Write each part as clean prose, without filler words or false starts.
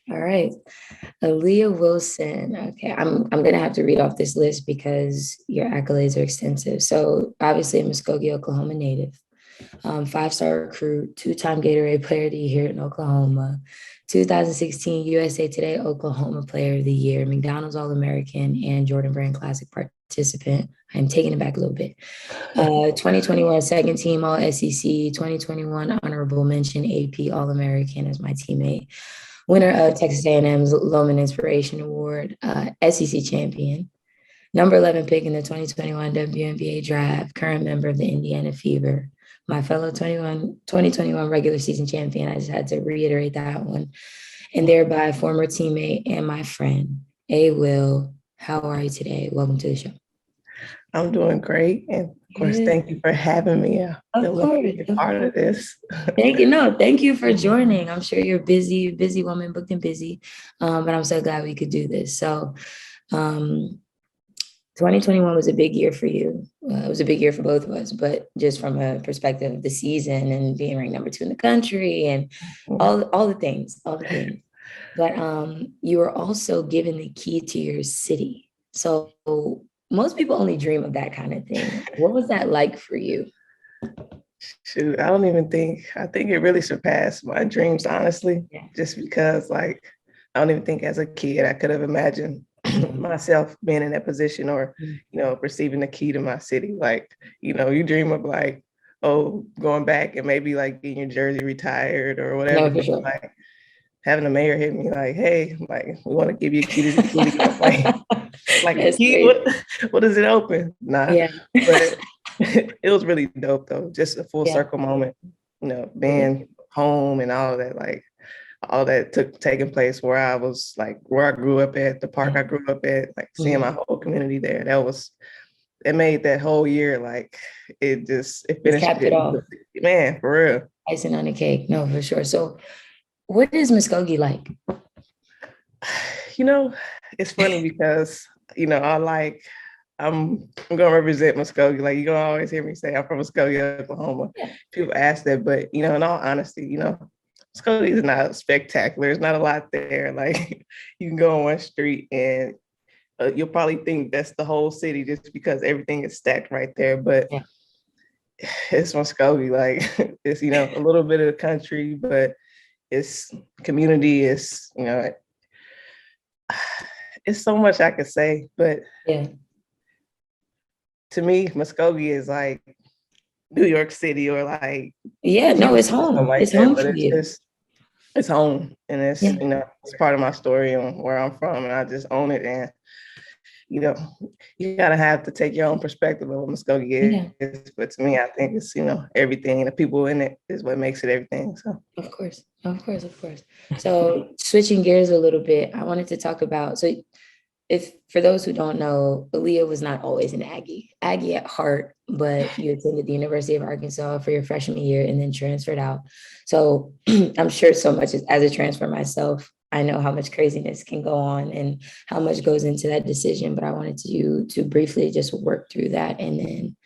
All right. Aaliyah Wilson. Okay, I'm gonna have to read off this list because your accolades are extensive. So obviously a Muskogee, Oklahoma native, five-star recruit, two-time Gatorade Player of the Year in Oklahoma, 2016 USA Today Oklahoma Player of the Year, McDonald's All-American, and Jordan Brand Classic participant. I'm taking it back a little bit. 2021 second team All SEC, 2021 honorable mention AP All American as my teammate, winner of Texas A&M's Loman Inspiration Award, SEC champion, number 11 pick in the 2021 WNBA draft, current member of the Indiana Fever, my fellow 2021 regular season champion. I just had to reiterate that one. And thereby former teammate and my friend, A. Will. How are you today? Welcome to the show. I'm doing great. And of course, thank you for having me. Of course. Be part of this. Thank you. No, thank you for joining. I'm sure you're busy woman, booked and busy. But I'm so glad we could do this. So 2021 was a big year for you. It was a big year for both of us, but just from a perspective of the season and being ranked number 2 in the country and all the things. But you were also given the key to your city. So most people only dream of that kind of thing. What was that like for you? Shoot, I think it really surpassed my dreams, honestly, just because I don't even think as a kid I could have imagined myself being in that position or, receiving the key to my city. You dream of going back and maybe getting your jersey retired or whatever. No, for sure. Having the mayor hit me hey, we want to give you a key to the city. A key, what does it open? Nah. Yeah. But it was really dope though. Just a full circle moment, being home and all of that, all that taking place where I was where I grew up at, the park I grew up at, seeing my whole community there. It made that whole year it finished. Capped it off. Man, for real. Icing on the cake. No, for sure. So what is Muskogee like? It's funny because, I'm gonna represent Muskogee. You're gonna always hear me say I'm from Muskogee, Oklahoma. Yeah. People ask that, but in all honesty, Muskogee is not spectacular. There's not a lot there. You can go on one street and you'll probably think that's the whole city just because everything is stacked right there. But it's Muskogee. It's a little bit of the country, but it's community. It's it's so much I could say, but to me, Muskogee is New York City or it's home. It's home for you. It's home, and it's it's part of my story and where I'm from, and I just own it. And you gotta have to take your own perspective of what Muskogee is. But to me, I think it's everything, and the people in it is what makes it everything. So of course. So switching gears a little bit, I wanted to talk about if for those who don't know, Aaliyah was not always an Aggie at heart, but you attended the University of Arkansas for your freshman year and then transferred out. So I'm sure so much as a transfer myself, I know how much craziness can go on and how much goes into that decision, but I wanted you to briefly just work through that and then,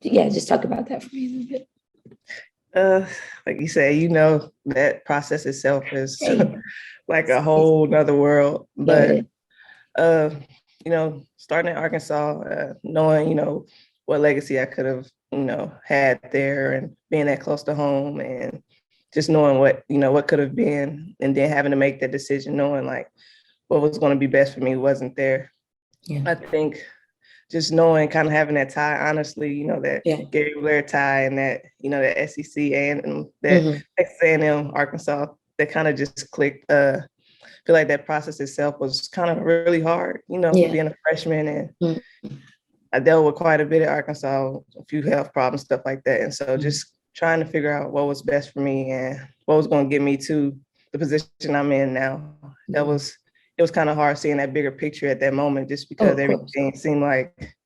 just talk about that for me a little bit. Like you say, that process itself is a whole nother world, but starting at Arkansas, knowing, what legacy I could have, had there and being that close to home and just knowing what could have been and then having to make that decision, knowing what was going to be best for me wasn't there. Yeah. I think just knowing, kind of having that tie, honestly, that Gary Blair tie and that, that SEC and that Texas A&M Arkansas, that kind of just clicked. I feel like that process itself was kind of really hard, being a freshman, and I dealt with quite a bit at Arkansas, a few health problems, stuff like that. And so just trying to figure out what was best for me and what was going to get me to the position I'm in now. It was kind of hard seeing that bigger picture at that moment, just because everything seemed like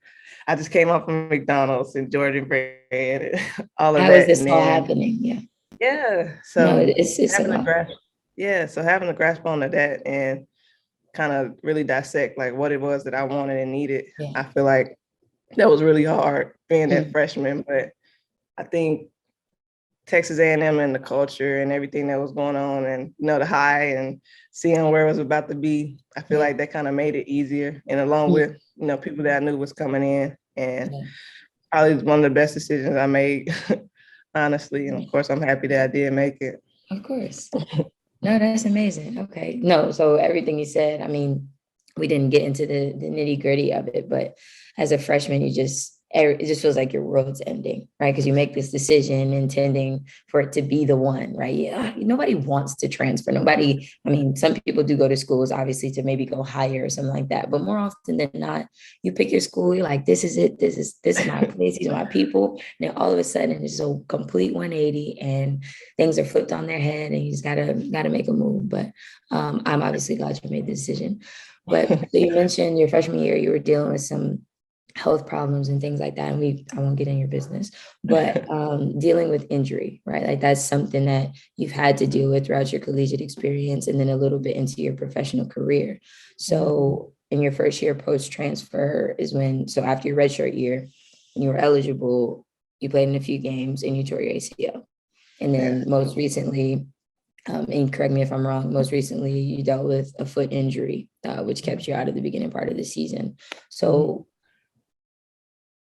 I just came up from McDonald's and Jordan Brand and all of that. How is this all happening? Yeah. Yeah. So it's having a grasp. Yeah. So having a grasp onto that and kind of really dissect what it was that I wanted and needed. Yeah. I feel like that was really hard being that freshman, but I think Texas A&M and the culture and everything that was going on, and the high and seeing where it was about to be, I feel like that kind of made it easier. And along with people that I knew was coming in, and probably one of the best decisions I made, honestly. And of course, I'm happy that I did make it. Of course. No, that's amazing. Okay. No, so everything you said, I mean, we didn't get into the nitty gritty of it, but as a freshman, it just feels like your world's ending, right? Because you make this decision intending for it to be the one, right? Yeah, nobody wants to transfer. Nobody, I mean, some people do go to schools, obviously, to maybe go higher or something like that. But more often than not, you pick your school, you're like, this is it, this is my place, these are my people. And then all of a sudden it's a complete 180 and things are flipped on their head and you just gotta make a move. But I'm obviously glad you made the decision. But so you mentioned your freshman year, you were dealing with some health problems and things like that. And I won't get in your business, but dealing with injury, right? Like that's something that you've had to deal with throughout your collegiate experience and then a little bit into your professional career. So in your first year post-transfer is so after your redshirt year, when you were eligible, you played in a few games and you tore your ACL. And then most recently, and correct me if I'm wrong, most recently you dealt with a foot injury, which kept you out of the beginning part of the season. So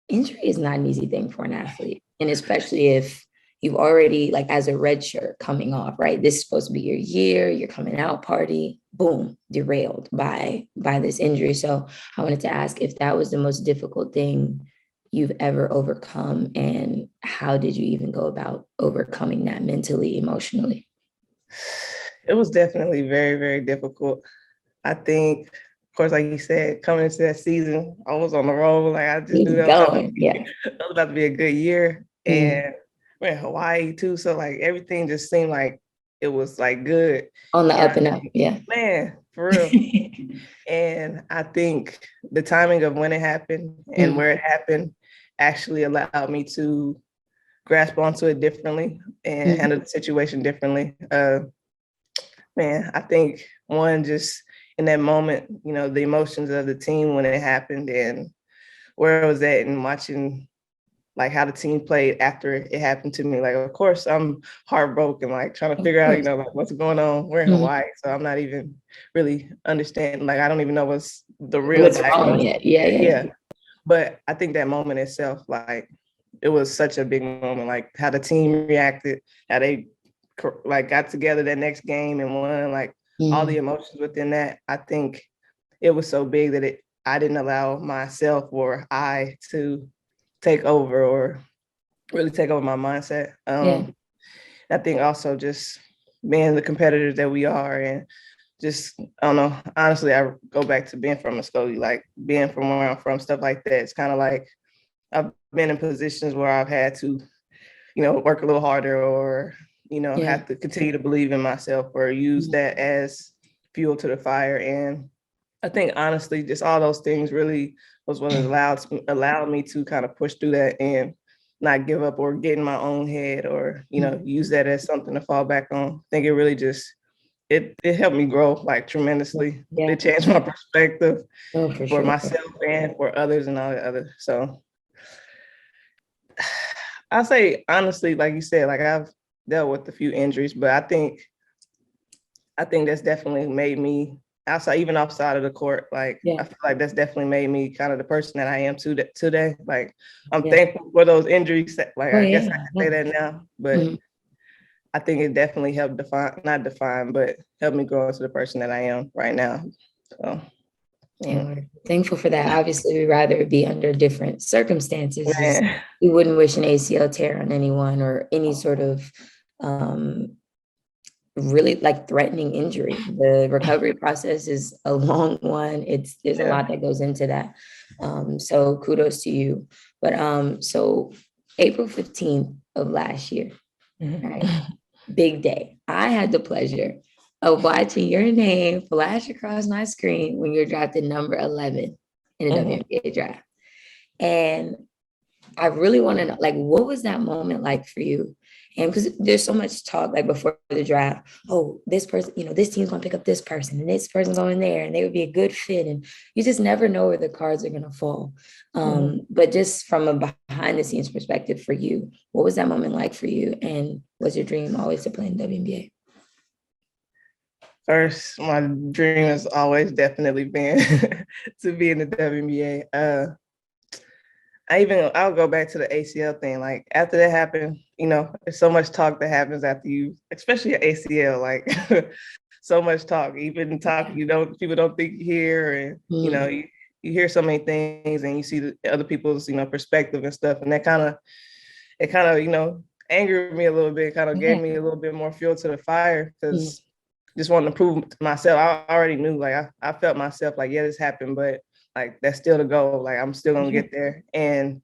injury is not an easy thing for an athlete. And especially if you've already, like as a red shirt coming off, right? This is supposed to be your year, your coming out party, boom, derailed by this injury. So I wanted to ask if that was the most difficult thing you've ever overcome, and how did you even go about overcoming that mentally, emotionally? It was definitely very, very difficult. I think, of course, like you said, coming into that season, I was on the road. Like I just knew that was about to be a good year. And we're in Hawaii too. So like everything just seemed like it was like good. On the up and up. Yeah. Man, for real. And I think the timing of when it happened and where it happened actually allowed me to grasp onto it differently and handle the situation differently. Man, I think one, just in that moment, the emotions of the team when it happened and where I was at and watching like how the team played after it happened to me. Like, of course, I'm heartbroken, like trying to figure out, like what's going on. We're in Hawaii, so I'm not even really understanding. Like, I don't even know what's the real diagnosis. Yeah. But I think that moment itself, like, it was such a big moment. Like how the team reacted, how they like got together that next game and won. Like all the emotions within that. I think it was so big that I didn't allow myself or I to take over or really take over my mindset. I think also just being the competitors that we are, and just, I don't know, honestly, I go back to being from Muskogee, like being from where I'm from, stuff like that. It's kind of like I've been in positions where I've had to, work a little harder or, have to continue to believe in myself or use that as fuel to the fire. And I think honestly, just all those things really was what allowed me to kind of push through that and not give up or get in my own head or, use that as something to fall back on. I think it really just, it helped me grow like tremendously. It changed my perspective for myself and for others and all the others. So I'll say honestly, like you said, like I've dealt with a few injuries, but I think that's definitely made me even outside of the court. Like I feel like that's definitely made me kind of the person that I am today. Like I'm thankful for those injuries. Like I guess I can say that now, but I think it definitely helped but helped me grow into the person that I am right now. So. And we're thankful for that. Obviously, we'd rather it be under different circumstances. We wouldn't wish an ACL tear on anyone or any sort of really like threatening injury. The recovery process is a long one. There's a lot that goes into that. So kudos to you. But so April 15th of last year, right? Big day. I had the pleasure of watching your name flash across my screen when you're drafted number 11 in the WNBA draft. And I really want to know, like, what was that moment like for you? And because there's so much talk like before the draft, oh, this person, this team's gonna pick up this person and this person's going there and they would be a good fit. And you just never know where the cards are gonna fall. But just from a behind the scenes perspective for you, what was that moment like for you? And was your dream always to play in WNBA? First, my dream has always definitely been to be in the WNBA. I'll go back to the ACL thing. Like after that happened, there's so much talk that happens after you, especially your ACL, like so much talk, even talk, people don't think you hear, and, you hear so many things and you see the other people's, perspective and stuff. And it kind of, angered me a little bit, kind of gave me a little bit more fuel to the fire because just wanting to prove to myself. I already knew, like, I felt myself like, yeah, this happened, but like, that's still the goal. Like, I'm still going to get there. And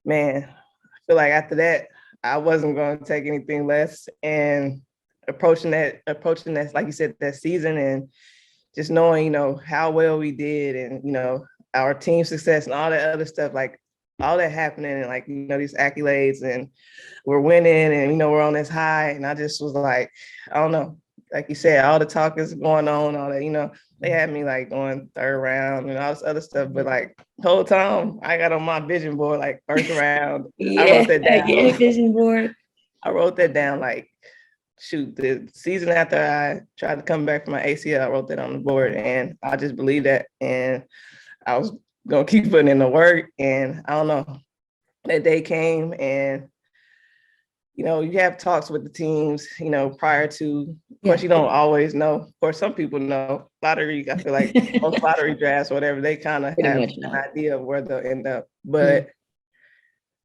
man, I feel like after that, I wasn't going to take anything less. And approaching that, like you said, that season and just knowing, how well we did and, our team success and all that other stuff, like all that happening and like, these accolades and we're winning and, we're on this high. And I just was like, I don't know, like you said, all the talk is going on, all that, they had me like going third round and all this other stuff. But like the whole time I got on my vision board, like first round, I wrote that down. Yeah, vision board. I wrote that down, like, shoot, the season after I tried to come back from my ACL, I wrote that on the board and I just believed that. And I was going to keep putting in the work. And I don't know, that day came and, you have talks with the teams, prior to, of course, you don't always know. Of course, some people know. Lottery, I feel like most lottery drafts, whatever, they kind of have an idea of where they'll end up. But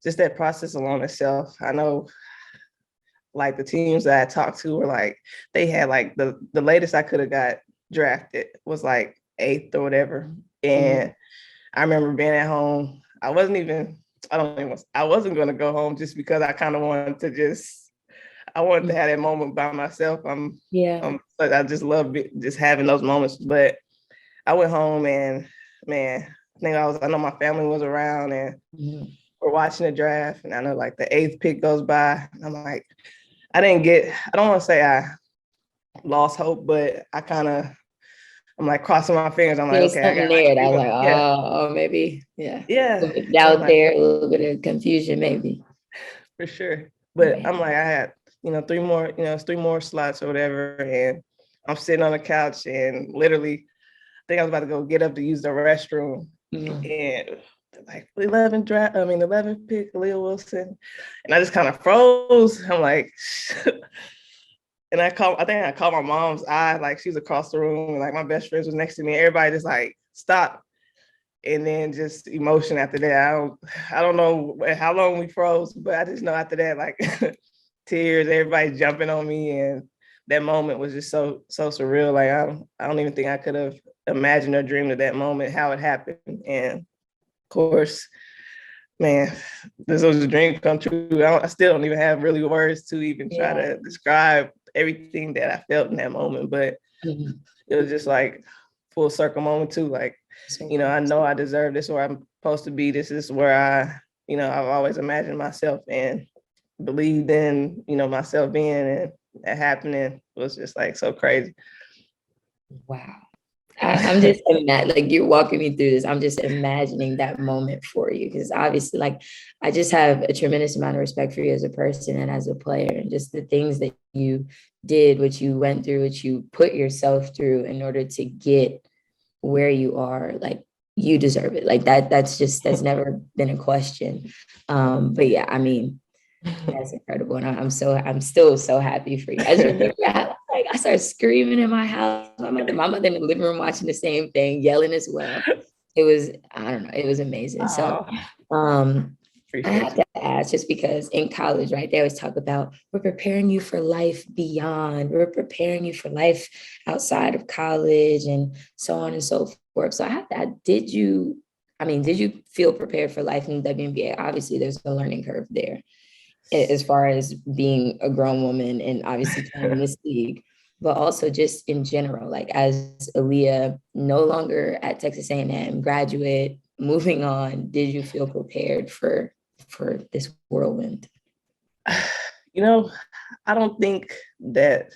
just that process alone itself, I know, like the teams that I talked to were like, they had like the latest I could have got drafted was like 8th or whatever. And I remember being at home. I wasn't going to go home just because I kind of wanted to I wanted to have that moment by myself. But I just love just having those moments. But I went home and man, I know my family was around and we're watching the draft. And I know like the 8th pick goes by. And I'm like, I don't want to say I lost hope, but I'm like crossing my fingers. I'm like, okay, I got there. I was like, oh, maybe, yeah. A little bit doubt there, a little bit of confusion, maybe. For sure. But I'm like, I had, 3 more, it's 3 more slots or whatever. And I'm sitting on the couch and literally, I think I was about to go get up to use the restroom. And like 11 pick, Aaliyah Wilson. And I just kind of froze. I'm like, and I think I called my mom's eye, like she's across the room, and like my best friends was next to me. Everybody just like stopped, and then just emotion after that. I don't know how long we froze, but I just know after that, like tears, everybody jumping on me, and that moment was just so surreal. Like I don't even think I could have imagined or dreamed of that moment, how it happened. And of course, man, this was a dream come true. I still don't even have really words to even try to describe everything that I felt in that moment, but it was just like full circle moment too. Like, I know I deserve this, where I'm supposed to be. This is where I've always imagined myself and believed in, myself being, and that happening was just like so crazy. Wow. I'm just like you're walking me through this. I'm just imagining that moment for you because obviously, like, I just have a tremendous amount of respect for you as a person and as a player, and just the things that you did, what you went through, what you put yourself through in order to get where you are. Like, you deserve it. Like that's never been a question. But yeah, I mean, that's incredible, and I'm still so happy for you. I just remember how, like, I started screaming in my house. My mother in the living room watching the same thing, yelling as well. It was, I don't know, it was amazing. So I have to ask, just because in college, right, they always talk about we're preparing you for life beyond, we're preparing you for life outside of college, and so on and so forth. So I have to ask, did you feel prepared for life in the WNBA? Obviously, there's a learning curve there, as far as being a grown woman and obviously playing in this league, but also just in general, like as Aaliyah, no longer at Texas A&M, graduate, moving on, did you feel prepared for this whirlwind? You know, I don't think that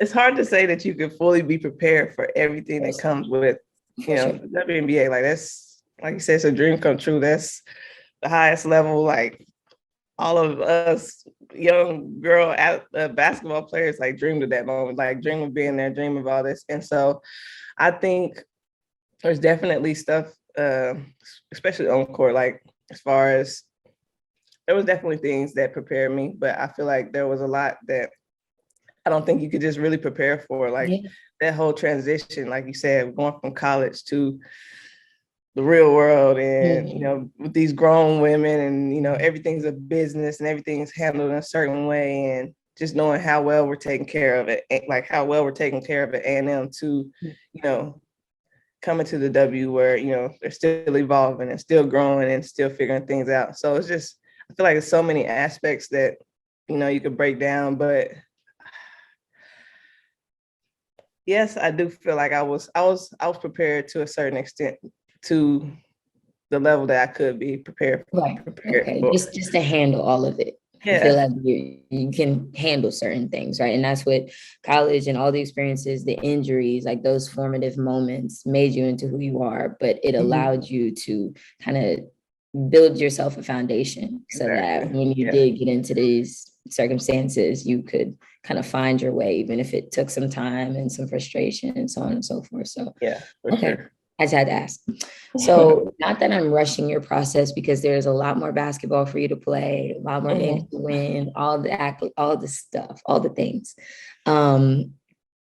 it's hard to say that you can fully be prepared for everything that comes with, the WNBA. Like that's, like you said, it's a dream come true. That's the highest level. Like all of us young girl basketball players like dreamed of that moment, like dream of being there, dream of all this. And so I think there's definitely stuff, especially on court, like as far as there was definitely things that prepared me, but I feel like there was a lot that I don't think you could just really prepare for, like that whole transition, like you said, going from college to the real world and, with these grown women and, everything's a business and everything's handled in a certain way. And just knowing how well we're taking care of it, like how well we're taking care of it A&M to, coming to the W where, they're still evolving and still growing and still figuring things out. So it's just, I feel like there's so many aspects that, you could break down, but yes, I do feel like I was prepared to a certain extent to the level that I could be prepared Okay. for. Just to handle all of it. I feel like you can handle certain things, right? And that's what college and all the experiences, the injuries, like those formative moments made you into who you are, but it allowed you to kind of build yourself a foundation so that when you did get into these circumstances, you could kind of find your way, even if it took some time and some frustration and so on and so forth. So, sure. I just had to ask. So not that I'm rushing your process because there's a lot more basketball for you to play, a lot more games to win, all the stuff, all the things. But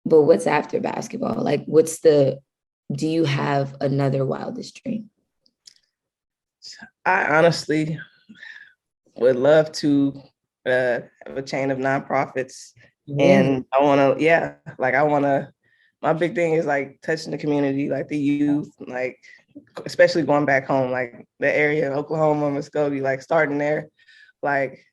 what's after basketball? Like, do you have another wildest dream? I honestly would love to have a chain of nonprofits. And I want to, my big thing is like touching the community, like the youth, like especially going back home, like the area of Oklahoma, Muskogee, like starting there, like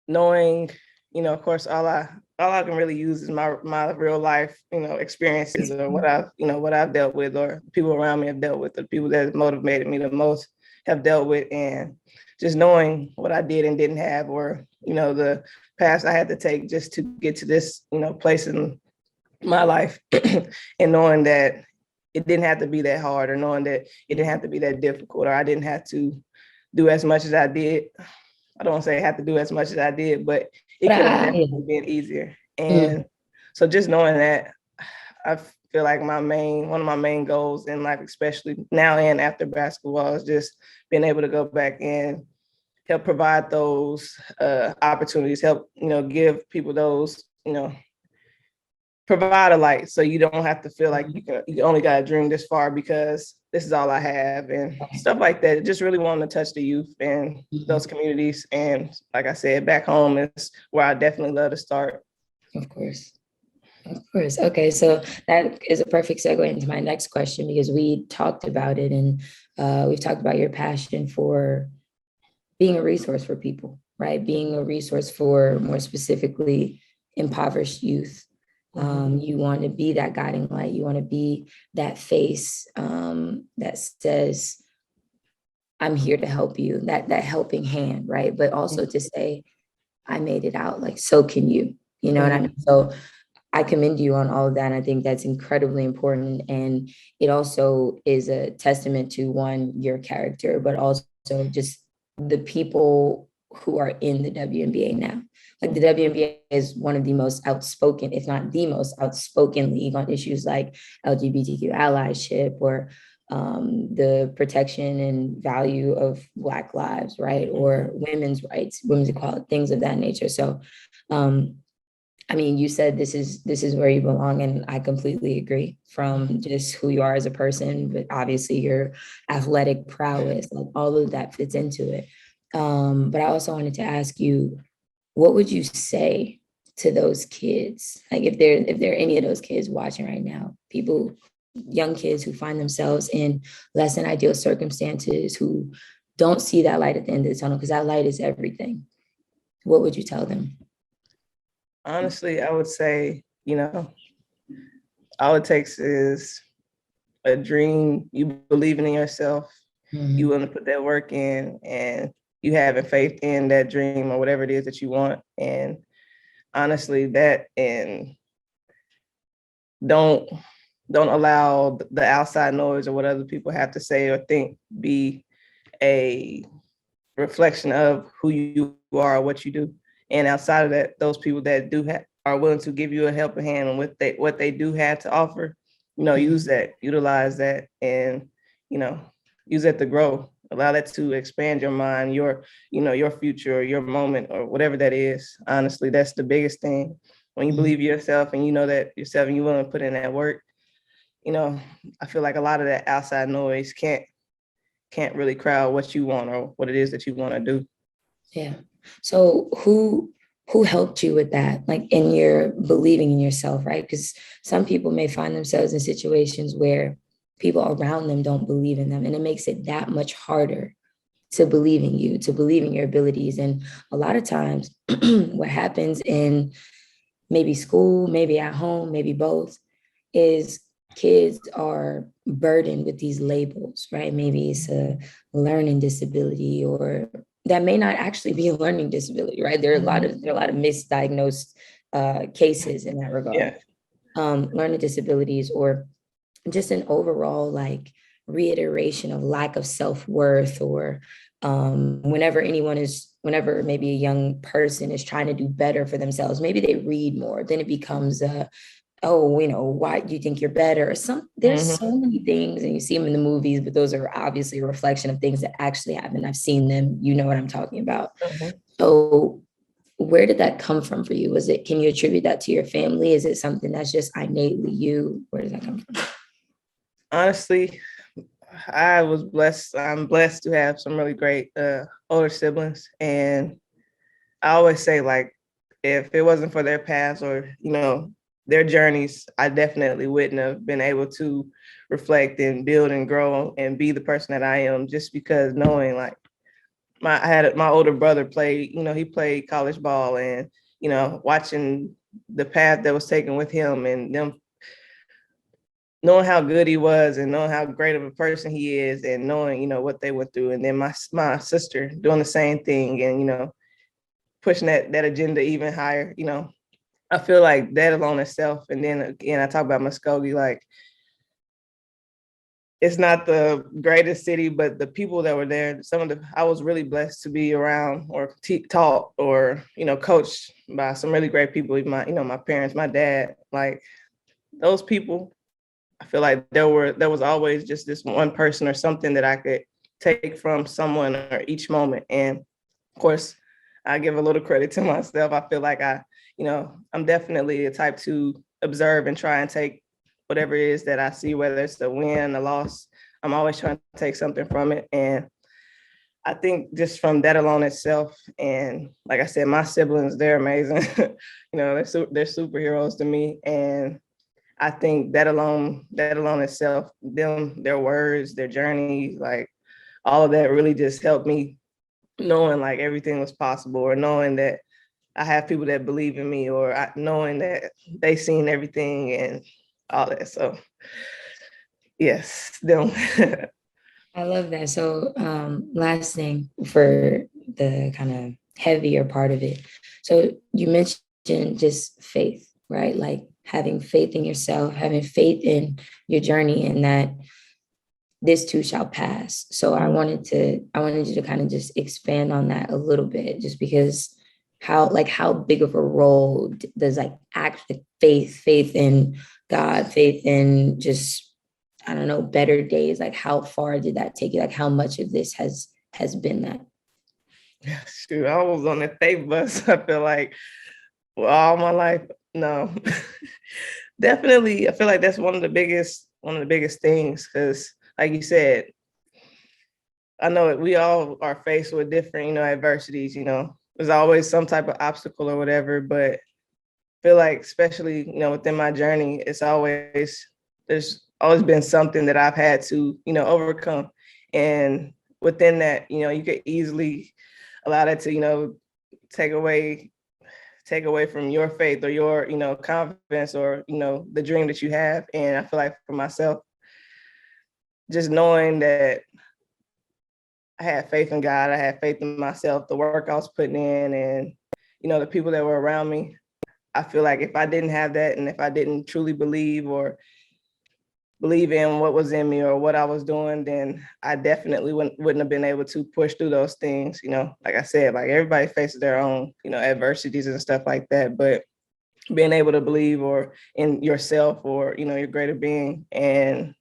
knowing, of course, all I can really use is my real life, experiences or what I've dealt with or people around me have dealt with, the people that have motivated me the most have dealt with, and just knowing what I did and didn't have, or, the paths I had to take just to get to this, place in my life and knowing that it didn't have to be that hard, or knowing that it didn't have to be that difficult, or I didn't have to do as much as I did. I don't want to say I have to do as much as I did, but it could have definitely been easier. And so just knowing that, I feel like one of my main goals in life, especially now and after basketball, is just being able to go back and help provide those opportunities, help, give people those, provide a light so you don't have to feel like you only got to dream this far because this is all I have and stuff like that. Just really wanting to touch the youth and those communities. And like I said, back home is where I definitely love to start. Of course. Of course. Okay. So that is a perfect segue into my next question, because we talked about it and we've talked about your passion for being a resource for people, right? Being a resource for, more specifically, impoverished youth. You want to be that guiding light. You want to be that face that says, I'm here to help you, that helping hand, right? But also to say, I made it out, like, so can you, what I mean? So I commend you on all of that. And I think that's incredibly important. And it also is a testament to, one, your character, but also just the people who are in the WNBA now. Like, the WNBA is one of the most outspoken, if not the most outspoken league on issues like LGBTQ allyship, or the protection and value of Black lives, right? Or women's rights, women's equality, things of that nature. So, I mean, you said this is where you belong, and I completely agree, from just who you are as a person, but obviously your athletic prowess, like all of that fits into it. But I also wanted to ask you, what would you say to those kids? Like, if there are any of those kids watching right now, young kids who find themselves in less than ideal circumstances, who don't see that light at the end of the tunnel, because that light is everything. What would you tell them? Honestly, I would say, all it takes is a dream, you believing in yourself, you want to put that work in, and you having faith in that dream or whatever it is that you want. And honestly, that, and don't allow the outside noise or what other people have to say or think be a reflection of who you are or what you do. And outside of that, those people that are willing to give you a helping hand on what they do have to offer, utilize that, and use that to grow. Allow that to expand your mind, your future, your moment, or whatever that is. Honestly, that's the biggest thing. When you believe yourself and you know that yourself and you're willing to put in that work, I feel like a lot of that outside noise can't really crowd what you want or what it is that you want to do. Yeah. So who helped you with that, like in your believing in yourself, right? Because some people may find themselves in situations where people around them don't believe in them, and it makes it that much harder to believe in you, to believe in your abilities. And a lot of times what happens in maybe school, maybe at home, maybe both, is kids are burdened with these labels, right? Maybe it's a learning disability, or that may not actually be a learning disability, right? There are a lot of misdiagnosed cases in that regard. Yeah. Learning disabilities, or just an overall like reiteration of lack of self-worth, or whenever maybe a young person is trying to do better for themselves, maybe they read more, then it becomes why do you think you're better? There's so many things, and you see them in the movies, but those are obviously a reflection of things that actually happen. I've seen them, you know what I'm talking about. So where did that come from for you? Can you attribute that to your family? Is it something that's just innately you? Where does that come from? Honestly, I'm blessed to have some really great older siblings. And I always say, like, if it wasn't for their past or, their journeys, I definitely wouldn't have been able to reflect and build and grow and be the person that I am, just because knowing, like, I had my older brother play, he played college ball, and, watching the path that was taken with him and them, knowing how good he was and knowing how great of a person he is, and knowing, what they went through. And then my sister doing the same thing, and, pushing that agenda even higher, I feel like that alone itself. And then again, I talk about Muskogee, like, it's not the greatest city, but the people that were there, I was really blessed to be around or taught or, coached by some really great people. My parents, my dad, like, those people, I feel like there was always just this one person or something that I could take from someone or each moment. And of course, I give a little credit to myself. I feel like I'm definitely the type to observe and try and take whatever it is that I see, whether it's a win, a loss. I'm always trying to take something from it. And I think just from that alone itself, and like I said, my siblings, they're amazing. They're superheroes to me. And I think that alone itself, their words, their journeys, like, all of that really just helped me, knowing like everything was possible, or knowing that I have people that believe in me, or knowing that they seen everything and all that. So yes, them. I love that. So last thing for the kind of heavier part of it. So you mentioned just faith, right? Like having faith in yourself, having faith in your journey, and that this too shall pass. So I wanted you to kind of just expand on that a little bit, just because how big of a role does like faith in God, faith in just, I don't know, better days, like how far did that take you? Like how much of this has been that? Shoot, I was on the faith bus, I feel like, all my life. No. Definitely, I feel like that's one of the biggest things, because like you said, I know we all are faced with different, adversities, there's always some type of obstacle or whatever, but I feel like, especially, within my journey, there's always been something that I've had to, overcome. And within that, you could easily allow that to, take away from your faith or your, confidence, or, the dream that you have. And I feel like for myself, just knowing that I had faith in God. I had faith in myself, the work I was putting in, and, you know, the people that were around me. I feel like if I didn't have that, and if I didn't truly believe in what was in me or what I was doing, then I definitely wouldn't have been able to push through those things. You know, like I said, like everybody faces their own, you know, adversities and stuff like that. But being able to believe or in yourself or, you know, your greater being, and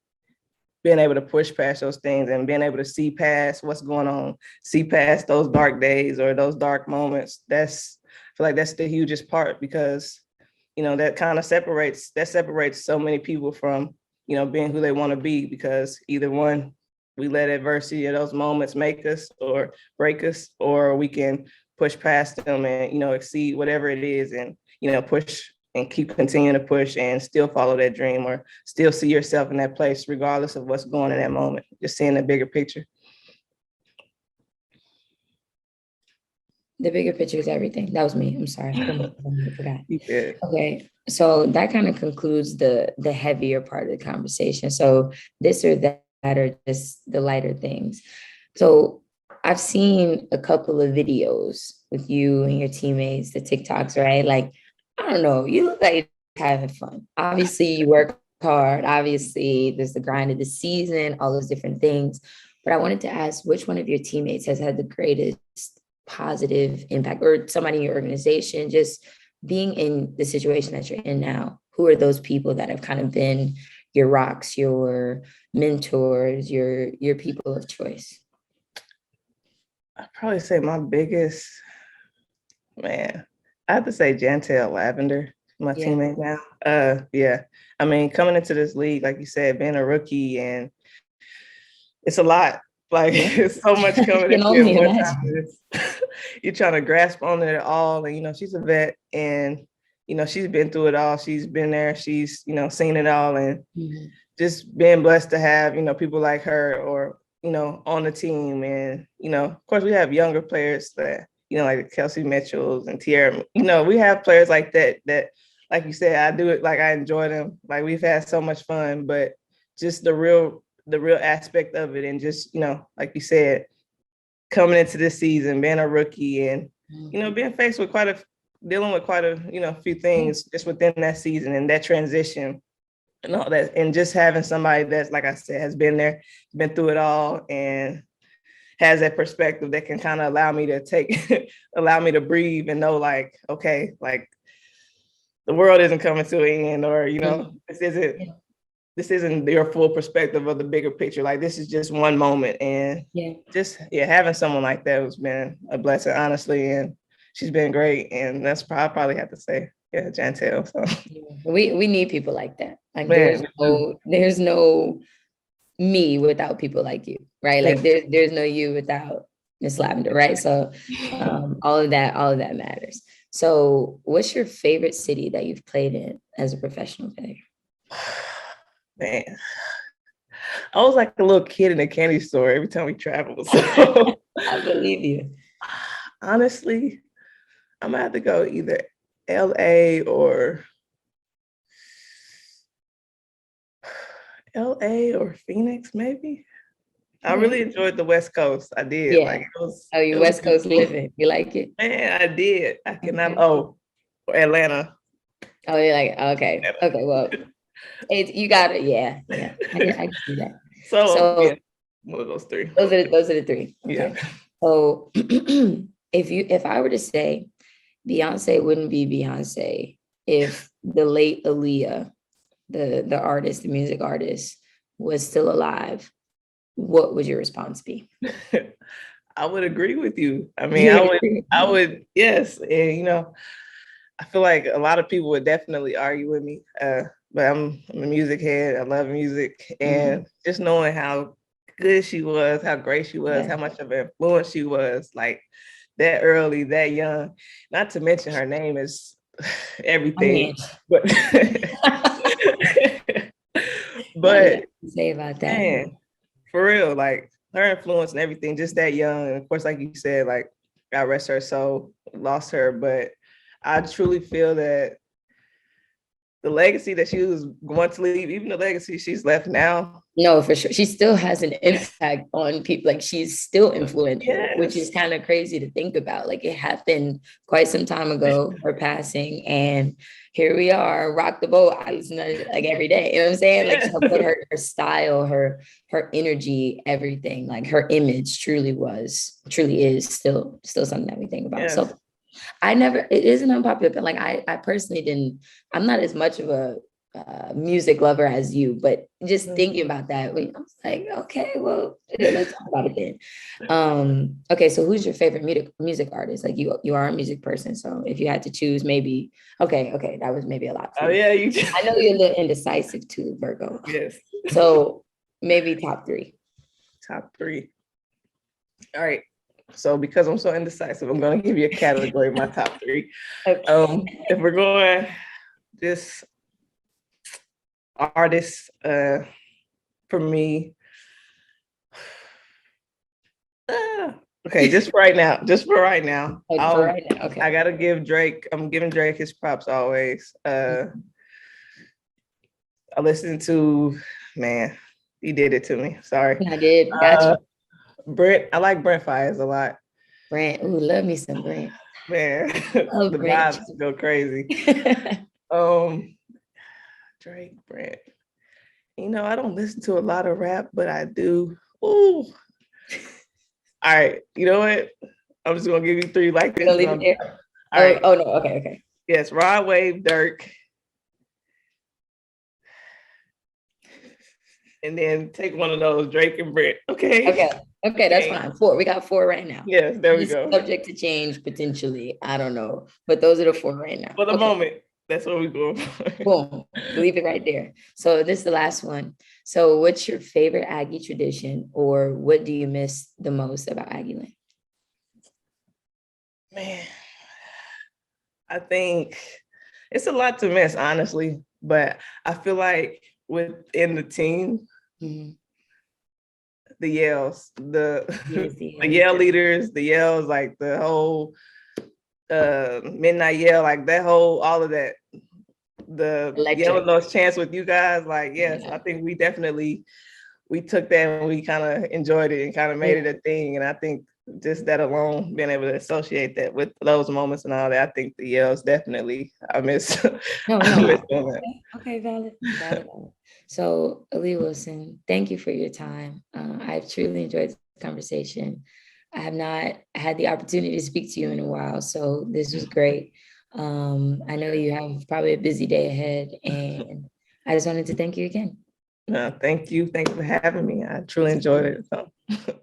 being able to push past those things and being able to see past what's going on, see past those dark days or those dark moments. I feel like that's the hugest part, because, you know, that kind of separates so many people from, you know, being who they want to be, because either one, we let adversity or those moments make us or break us, or we can push past them and, you know, exceed whatever it is, and, you know, push and keep continuing to push and still follow that dream, or still see yourself in that place, regardless of what's going on in that moment, just seeing the bigger picture. The bigger picture is everything. That was me. I'm sorry. I forgot. You did. Okay. So that kind of concludes the heavier part of the conversation. So this or that are just the lighter things. So I've seen a couple of videos with you and your teammates, the TikToks, right? Like, I don't know, you look like you're having fun. Obviously, you work hard. Obviously, there's the grind of the season, all those different things. But I wanted to ask, which one of your teammates has had the greatest positive impact, or somebody in your organization, just being in the situation that you're in now? Who are those people that have kind of been your rocks, your mentors, your people of choice? I'd probably say my biggest, man, I have to say Jantel Lavender, my teammate now. Yeah. I mean, coming into this league, like you said, being a rookie, and it's a lot. Like, it's so much coming at you at one time. You're trying to grasp on it all. And, you know, she's a vet, and, you know, she's been through it all. She's been there. She's, you know, seen it all. And just being blessed to have, you know, people like her, or, you know, on the team. And, you know, of course, we have younger players that, you know, like Kelsey Mitchell's and Tierra. You know, we have players like that, like you said, I do it, like I enjoy them. Like, we've had so much fun, but just the real aspect of it, and just, you know, like you said, coming into this season, being a rookie, and, you know, being faced with dealing with quite a, you know, few things just within that season and that transition and all that. And just having somebody that's, like I said, has been there, been through it all, and has that perspective that can kind of allow me to breathe and know, like, okay, like, the world isn't coming to an end, or, you know, this isn't your full perspective of the bigger picture. Like, this is just one moment. And just having someone like that has been a blessing, honestly. And she's been great. And that's probably have to say, Jantel. So we need people like that. Like, there's no me without people like you, right? Like, there's no you without Miss Lavender, right? So all of that matters. So what's your favorite city that you've played in as a professional player? Man, I was like a little kid in a candy store every time we traveled. So I believe you. Honestly, I'm gonna have to go either LA or Phoenix, maybe. I really enjoyed the West Coast. I did. Yeah. Like, it was. Oh, you West Coast living. You like it? Man, I did. I cannot. Oh, Atlanta. Oh, you're like, okay. Okay, well, you got it. Yeah. I can see that. So one of those three. Those are the three. Okay. Yeah. So if I were to say Beyonce wouldn't be Beyonce if the late Aaliyah, the artist, the music artist, was still alive, what would your response be? I would agree with you. I mean, I would, yes. And, you know, I feel like a lot of people would definitely argue with me, but I'm a music head. I love music, and just knowing how good she was, how great she was, how much of an influence she was, like, that early, that young. Not to mention her name is everything. But say about that, man, for real, like, her influence and everything, just that young. And of course, like you said, like, God rest her soul, lost her, but I truly feel that the legacy that she was going to leave, even the legacy she's left now. No, for sure. She still has an impact on people. Like she's still influential, which is kind of crazy to think about. Like it happened quite some time ago, her passing, and here we are, rock the boat. I listen to it like every day. You know what I'm saying? Like so put her style, her energy, everything, like her image truly is still something that we think about. Yes. So it is an unpopular opinion. Like I personally I'm not as much of a music lover as you, but just thinking about that, I was like, okay, well, let's talk about it then. Okay, so who's your favorite music artist? Like you are a music person, so if you had to choose, maybe okay, that was maybe a lot. Oh yeah, I know you're a little indecisive too, Virgo. Yes. So maybe top three. Top three. All right. So because I'm so indecisive, I'm going to give you a category of my top three. Okay. If we're going this artist, for me, okay, just for right now, okay. I gotta give Drake. I'm giving Drake his props always. I listened to, man, he did it to me. Sorry. I did. Gotcha. Brent, I like Brent Fires a lot. Brent, ooh, love me some Brent. Man, the vibes go crazy. Drake, Brent. You know, I don't listen to a lot of rap, but I do. Ooh. All right, you know what? I'm just gonna give you three like this. All right. Oh no, okay. Yes, Rod Wave, Dirk. And then take one of those, Drake and Brent. Okay, that's fine. 4. We got 4 right now. Yes, there we go. Subject to change potentially. I don't know, but those are the 4 right now. For the moment, that's what we're going for. Boom, leave it right there. So this is the last one. So what's your favorite Aggie tradition, or what do you miss the most about Aggie Land? Man, I think it's a lot to miss, honestly, but I feel like within the team, the yells, the yell leaders, the yells, like the whole midnight yell, like that whole, all of that, the yelling those chants with you guys, like, yes, I think we took that and we kind of enjoyed it and kind of made it a thing. And I think just that alone, being able to associate that with those moments and all that, I think the yells definitely, I miss. Okay, valid. So Aaliyah Wilson, thank you for your time. I've truly enjoyed this conversation. I have not had the opportunity to speak to you in a while, so this was great. I know you have probably a busy day ahead, and I just wanted to thank you again. Thank you for having me. I truly enjoyed it.